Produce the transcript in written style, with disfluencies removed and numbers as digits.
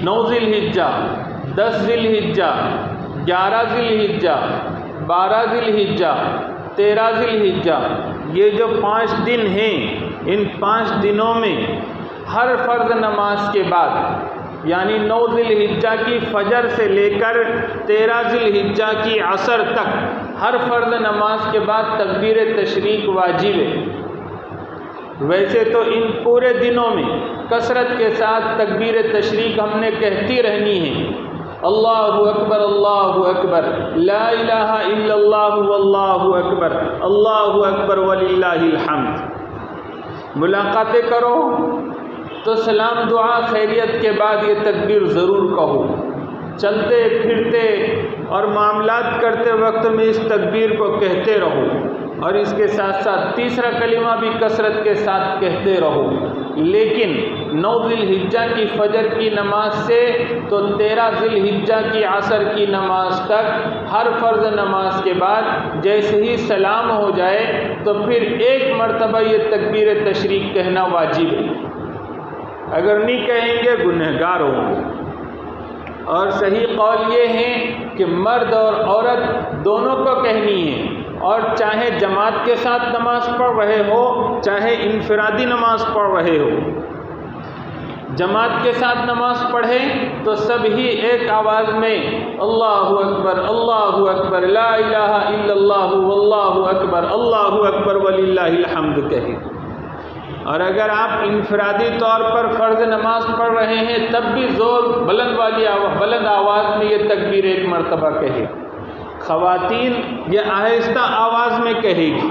9 ذی الحجہ، 10 ذی الحجہ، 11 ذی الحجہ، 12 ذی الحجہ، 13 ذی الحجہ، یہ جو 5 دن ہیں، ان 5 دنوں میں ہر فرض نماز کے بعد یعنی 9 ذی الحجہ کی فجر سے لے کر 13 ذی الحجہ کی عصر تک ہر فرض نماز کے بعد تکبیر تشریق واجب ہے۔ ویسے تو ان پورے دنوں میں کثرت کے ساتھ تکبیر تشریق ہم نے کہتی رہنی ہے، اللہ اکبر اللہ اکبر، لا الہ الا اللہ واللہ اکبر، اللہ اکبر وللہ الحمد۔ ملاقاتیں کرو تو سلام دعا خیریت کے بعد یہ تکبیر ضرور کہو، چلتے پھرتے اور معاملات کرتے وقت میں اس تکبیر کو کہتے رہو، اور اس کے ساتھ ساتھ تیسرا کلمہ بھی کثرت کے ساتھ کہتے رہو۔ لیکن 9 ذی الحجہ کی فجر کی نماز سے تو 13 ذی الحجہ کی عصر کی نماز تک ہر فرض نماز کے بعد جیسے ہی سلام ہو جائے تو پھر ایک مرتبہ یہ تکبیر تشریق کہنا واجب ہے۔ اگر نہیں کہیں گے گنہگار ہوں گے۔ اور صحیح قول یہ ہے کہ مرد اور عورت دونوں کو کہنی ہے، اور چاہے جماعت کے ساتھ نماز پڑھ رہے ہو چاہے انفرادی نماز پڑھ رہے ہو۔ جماعت کے ساتھ نماز پڑھیں تو سب ہی ایک آواز میں اللہ اکبر لا الہ الا اللہ واللہ اکبر، اللہ اکبر وللہ الحمد کہیں۔ اور اگر آپ انفرادی طور پر فرض نماز پڑھ رہے ہیں تب بھی بلند آواز میں یہ تکبیر ایک مرتبہ کہے۔ خواتین یہ آہستہ آواز میں کہے گی،